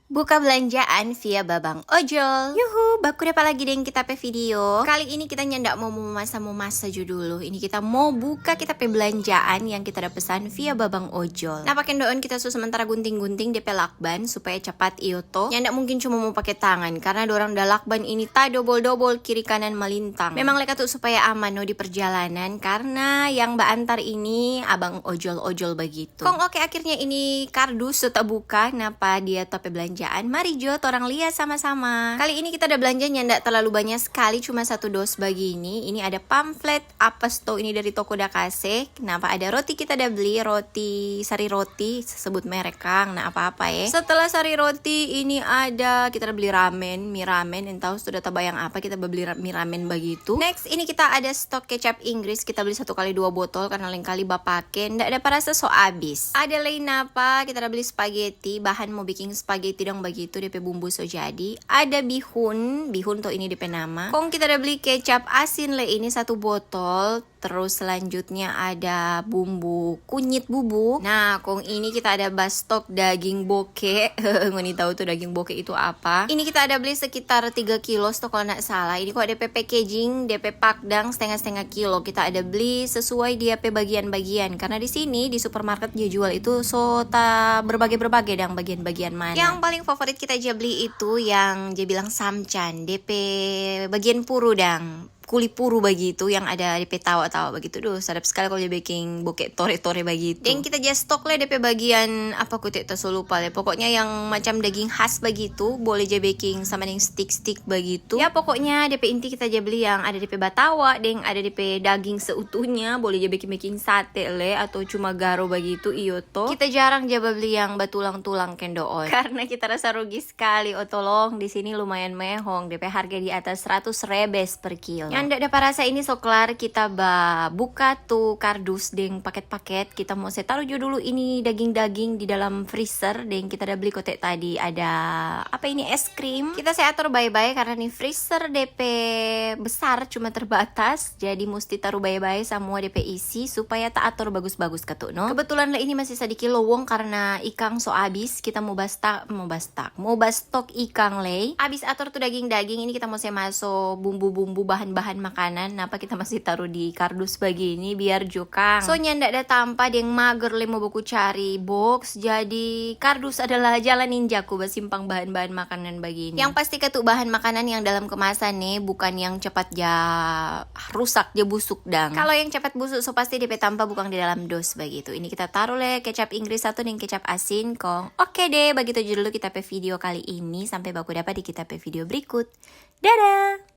Buka belanjaan via Babang Ojol. Yuhu, baku dapat lagi deng kita pe video. Kali ini kita nyendak mau masa dulu. Ini kita mau buka kita pe belanjaan yang kita dapat pesan via Babang Ojol. Nah, pakai doon kita sementara gunting-gunting DP lakban supaya cepat ioto. Nyendak mungkin cuma mau pakai tangan karena dorang dah lakban ini ta dobol-dobol kiri kanan melintang. Memang leka tuh supaya aman no di perjalanan karena yang mbak antar ini abang ojol-ojol begitu. Kong oke akhirnya ini kardus tak buka. Napa dia tope belanja? Mari Jo, orang lihat sama-sama. Kali ini kita ada belanjanya ndak terlalu banyak sekali, cuma satu dos begini. Ini ada pamflet apa sto ini dari toko Dakase. Kenapa ada roti kita ada beli roti sari roti, sebut merek Kang. Nah apa-apa ya. Setelah sari roti ini ada kita ada beli ramen, mie ramen. Entah sudah terbayang apa kita beli mie ramen begitu. Next ini kita ada stok kecap Inggris, kita beli 1 kali 2 botol karena lain kali bapaken. Ndak ada parasa so abis. Ada lain apa? Kita ada beli spaghetti, bahan mau bikin spaghetti dong begitu DP bumbu so jadi. Ada bihun tuh ini DP nama. Kong kita udah beli kecap asin le ini 1 botol. Terus selanjutnya ada bumbu kunyit bubuk. Nah, kong ini kita ada bastok daging boke. Ngoni tahu tuh daging boke itu apa? Ini kita ada beli sekitar 3 kilo stok kalau nggak salah. Ini kok DP packaging, DP pakdang setengah kilo. Kita ada beli sesuai DP bagian-bagian. Karena di sini di supermarket dia jual itu sota berbagai dang bagian-bagian mana. Yang paling favorit kita aja beli itu yang dia bilang samcan, DP bagian puru dang. Kuli puru begitu yang ada DP tawa-tawa begitu. Duh, sadap sekali kalau dia baking bokeh tore-tore begitu. Dan kita just stok lah DP bagian apa ku tak tahu lupa deh. Pokoknya yang macam daging khas begitu, boleh aja baking sama yang stick begitu. Ya pokoknya DP inti kita aja beli yang ada DP batawa, deng ada DP daging seutuhnya, boleh aja baking sate le atau cuma garo begitu iyoto. Kita jarang aja beli yang batulang-tulang kendoon. Karena kita rasa rugi sekali. Oh tolong di sini lumayan mehong. DP harga di atas 100 rebes per kilo. Yang ndak dapat rasa ini so kelar kita buka tuh kardus deng paket-paket. Kita mau taruh dulu ini daging-daging di dalam freezer. Deng kita udah beli kotek tadi ada apa ini es krim. Kita atur bye-bye karena nih freezer DP besar cuma terbatas. Jadi mesti taruh bye-bye semua DP isi supaya tak atur bagus-bagus ketuk no. Kebetulan lah ini masih sedikit lowong karena ikang so abis. Kita mau bastok ikang le. Abis atur tuh daging-daging ini kita mau masuk bumbu-bumbu bahan-bahan makanan. Napa kita masih taruh di kardus begini biar jokang. Soalnya ndak ada tanpa yang mager le mau buku cari box. Jadi kardus adalah jalan ninjaku basimpang bahan-bahan makanan begini. Yang pasti ketuk bahan makanan yang dalam kemasan nih bukan yang cepat rusak busuk dang. Kalau yang cepat busuk so pasti DP tanpa bukan di dalam dos begitu. Ini kita taruh le kecap Inggris 1 dan kecap asin kong. Oke deh, begitu dulu kita pe video kali ini. Sampai baku dapat di kita pe video berikut. Dadah.